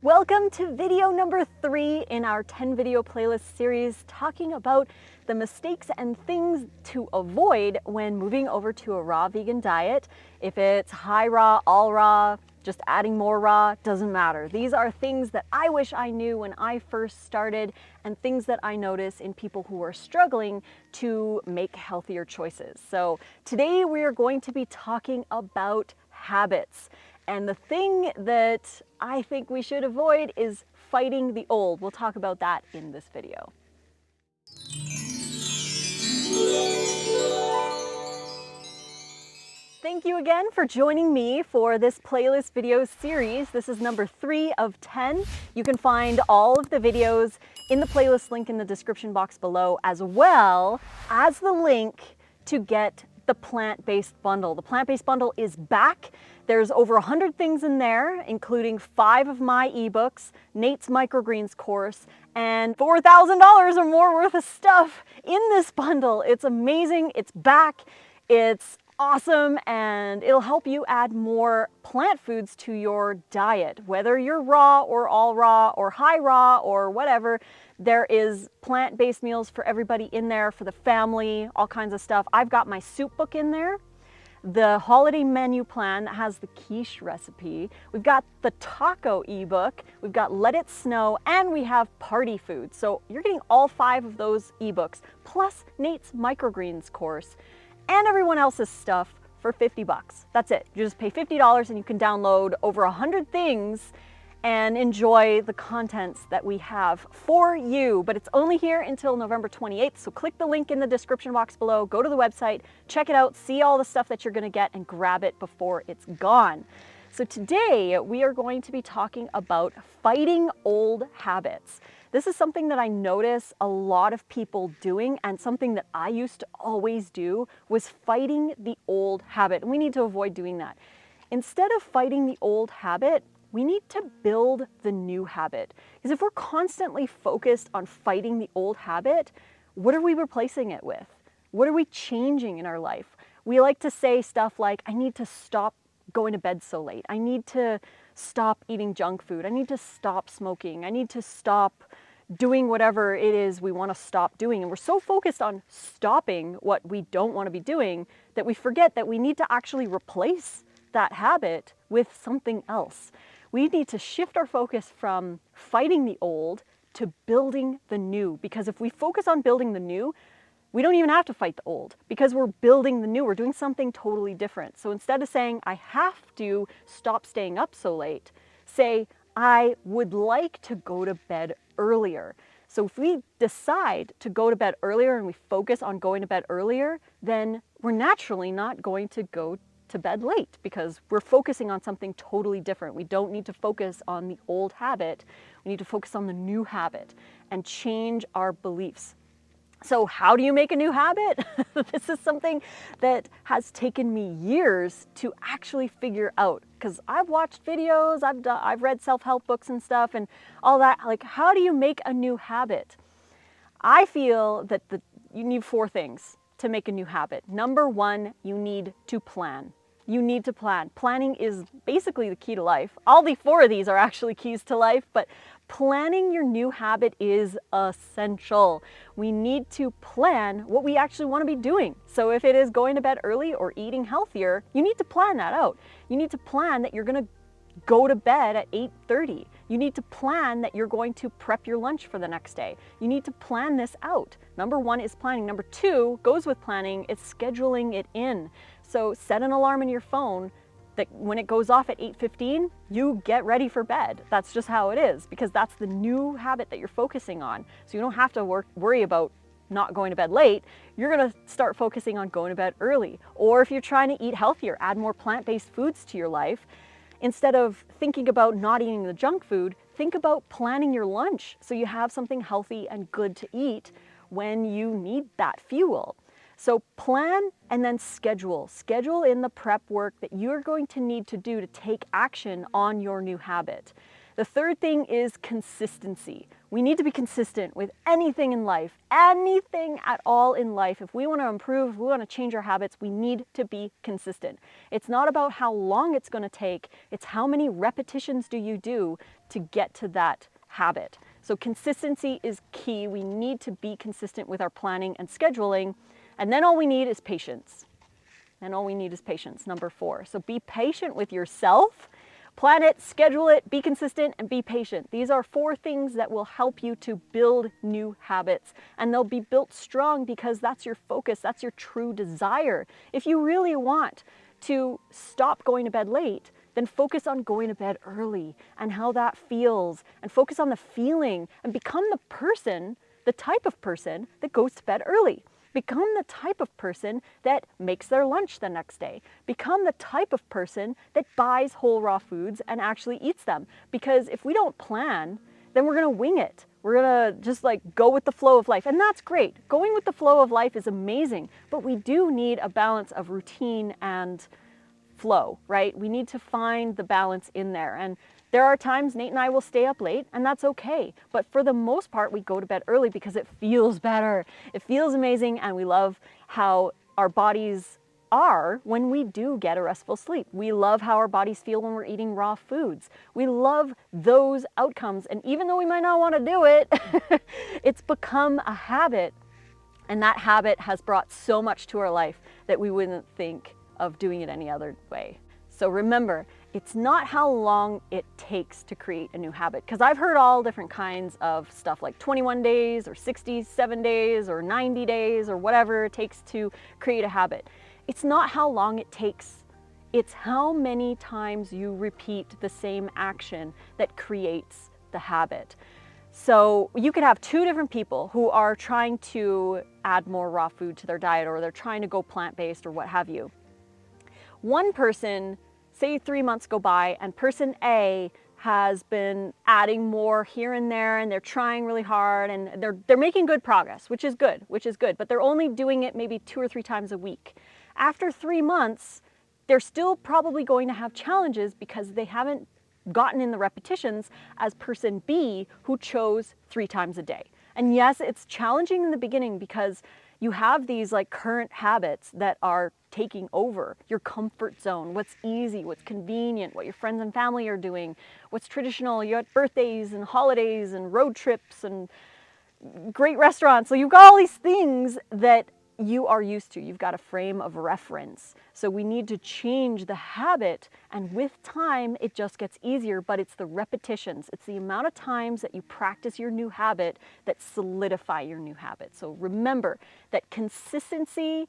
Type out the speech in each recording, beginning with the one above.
Welcome to video number 3 in our 10 video playlist series talking about the mistakes and things to avoid when moving over to a raw vegan diet. If it's high raw, all raw, just adding more raw, doesn't matter. These are things that I wish I knew when I first started and things that I notice in people who are struggling to make healthier choices. So today we are going to be talking about habits. And the thing that I think we should avoid is fighting the old. We'll talk about that in this video. Thank you again for joining me for this playlist video series. This is number 3 of 10. You can find all of the videos in the playlist link in the description box below, as well as the link to get the plant-based bundle. The plant-based bundle is back. There's over 100 things in there, including 5 of my ebooks, Nate's Microgreens course, and $4,000 or more worth of stuff in this bundle. It's amazing, it's back, it's awesome, and it'll help you add more plant foods to your diet. Whether you're raw or all raw or high raw or whatever, there is plant-based meals for everybody in there, for the family, all kinds of stuff. I've got my soup book in there, the holiday menu plan that has the quiche recipe. We've got the taco ebook, we've got Let It Snow, and we have party food. So you're getting all 5 of those ebooks, plus Nate's Microgreens course, and everyone else's stuff for 50 bucks. That's it. You just pay $50 and you can download over 100 things and enjoy the contents that we have for you. But it's only here until November 28th, so click the link in the description box below, go to the website, check it out, see all the stuff that you're gonna get, and grab it before it's gone. So today we are going to be talking about fighting old habits. This is something that I notice a lot of people doing, and something that I used to always do was fighting the old habit. And we need to avoid doing that. Instead of fighting the old habit, we need to build the new habit. Because if we're constantly focused on fighting the old habit, what are we replacing it with? What are we changing in our life? We like to say stuff like, I need to stop going to bed so late. I need to stop eating junk food. I need to stop smoking. I need to stop doing whatever it is we want to stop doing. And we're so focused on stopping what we don't want to be doing that we forget that we need to actually replace that habit with something else. We need to shift our focus from fighting the old to building the new. Because if we focus on building the new, we don't even have to fight the old, because we're building the new. We're doing something totally different. So instead of saying, I have to stop staying up so late, say, I would like to go to bed earlier. So if we decide to go to bed earlier and we focus on going to bed earlier, then we're naturally not going to go to bed late, because we're focusing on something totally different. We don't need to focus on the old habit. We need to focus on the new habit and change our beliefs. So how do you make a new habit? This is something that has taken me years to actually figure out, because I've watched videos, I've read self-help books and stuff and all that. Like, how do you make a new habit? I feel that you need 4 things to make a new habit. Number 1, you need to plan. You need to plan. Planning is basically the key to life. All the 4 of these are actually keys to life, but planning your new habit is essential. We need to plan what we actually want to be doing. So if it is going to bed early or eating healthier, you need to plan that out. You need to plan that you're going to go to bed at 8:30. You need to plan that you're going to prep your lunch for the next day. You need to plan this out. Number 1 is planning. Number 2 goes with planning, it's scheduling it in. So set an alarm in your phone that when it goes off at 8:15, you get ready for bed. That's just how it is, because that's the new habit that you're focusing on. So you don't have to worry about not going to bed late. You're gonna start focusing on going to bed early. Or if you're trying to eat healthier, add more plant-based foods to your life. Instead of thinking about not eating the junk food, think about planning your lunch so you have something healthy and good to eat when you need that fuel. So plan and then schedule. Schedule in the prep work that you're going to need to do to take action on your new habit. The third thing is consistency. We need to be consistent with anything in life, anything at all in life. If we want to improve, if we want to change our habits, we need to be consistent. It's not about how long it's going to take, it's how many repetitions do you do to get to that habit. So consistency is key. We need to be consistent with our planning and scheduling. And then all we need is patience. Number 4. So be patient with yourself. Plan it, schedule it, be consistent, and be patient. These are 4 things that will help you to build new habits. And they'll be built strong because that's your focus, that's your true desire. If you really want to stop going to bed late, then focus on going to bed early and how that feels, and focus on the feeling, and become the type of person that goes to bed early. Become the type of person that makes their lunch the next day. Become the type of person that buys whole raw foods and actually eats them. Because if we don't plan, then we're gonna wing it. We're gonna just like go with the flow of life. And that's great. Going with the flow of life is amazing, but we do need a balance of routine and flow, right? We need to find the balance in there. And there are times Nate and I will stay up late, and that's okay. But for the most part, we go to bed early because it feels better. It feels amazing, and we love how our bodies are when we do get a restful sleep. We love how our bodies feel when we're eating raw foods. We love those outcomes, and even though we might not want to do it, it's become a habit, and that habit has brought so much to our life that we wouldn't think of doing it any other way. So remember, it's not how long it takes to create a new habit, because I've heard all different kinds of stuff like 21 days or 67 days or 90 days or whatever it takes to create a habit. It's not how long it takes. It's how many times you repeat the same action that creates the habit. So you could have 2 different people who are trying to add more raw food to their diet, or they're trying to go plant-based or what have you. One person, say 3 months go by, and person A has been adding more here and there, and they're trying really hard, and they're making good progress, which is good, but they're only doing it maybe 2 or 3 times a week. After 3 months, they're still probably going to have challenges because they haven't gotten in the repetitions as person B, who chose 3 times a day. And yes, it's challenging in the beginning because you have these like current habits that are taking over your comfort zone, what's easy, what's convenient, what your friends and family are doing, what's traditional. You got birthdays and holidays and road trips and great restaurants. So you've got all these things that you are used to. You've got a frame of reference. So we need to change the habit, and with time it just gets easier, but it's the repetitions. It's the amount of times that you practice your new habit that solidify your new habit. So remember that consistency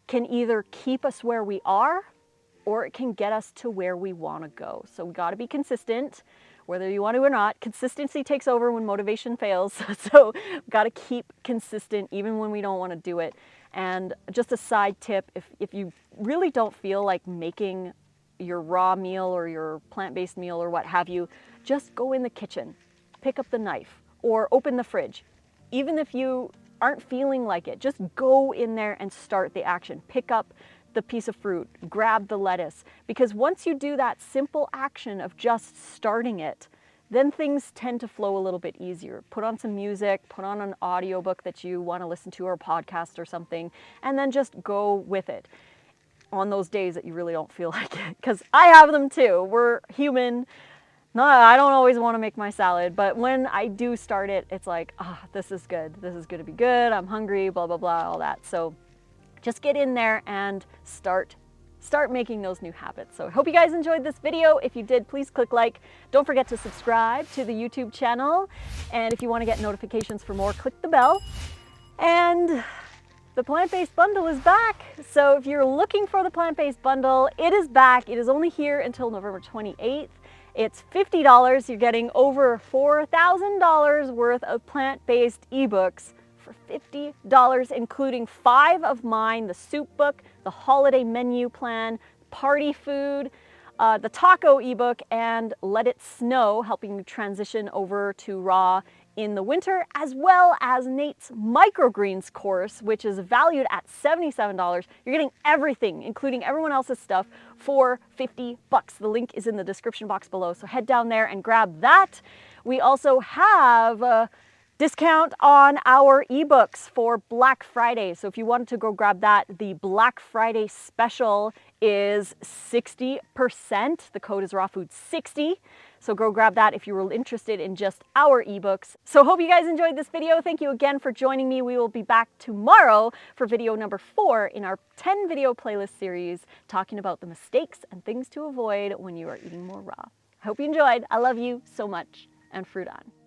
can either keep us where we are, or it can get us to where we want to go. So we got to be consistent, whether you want to or not. Consistency takes over when motivation fails. So we got to keep consistent even when we don't want to do it. And just a side tip, if you really don't feel like making your raw meal or your plant-based meal or what have you, just go in the kitchen, pick up the knife, or open the fridge. Even if you aren't feeling like it, just go in there and start the action. Pick up the piece of fruit, grab the lettuce, because once you do that simple action of just starting it, then things tend to flow a little bit easier. Put on some music, put on an audiobook that you want to listen to, or a podcast or something, and then just go with it on those days that you really don't feel like it. Because I have them too. We're human. No, I don't always want to make my salad, but when I do start it, it's like, this is good. This is going to be good. I'm hungry, blah, blah, blah, all that. So just get in there and start making those new habits. So I hope you guys enjoyed this video. If you did, please click like. Don't forget to subscribe to the YouTube channel. And if you want to get notifications for more, click the bell. And the plant-based bundle is back. So if you're looking for the plant-based bundle, it is back. It is only here until November 28th. It's $50. You're getting over $4,000 worth of plant-based ebooks for $50, including 5 of mine, the soup book, the holiday menu plan, party food, the taco ebook and Let It Snow, helping me transition over to raw in the winter, as well as Nate's Microgreens course, which is valued at $77. You're getting everything, including everyone else's stuff, for $50. The link is in the description box below, so head down there and grab that. We also have a discount on our ebooks for Black Friday. So if you wanted to go grab that, the Black Friday special is 60%. The code is rawfood60. So go grab that if you were interested in just our ebooks. So hope you guys enjoyed this video. Thank you again for joining me. We will be back tomorrow for video number 4 in our 10 video playlist series, talking about the mistakes and things to avoid when you are eating more raw. I hope you enjoyed. I love you so much, and fruit on.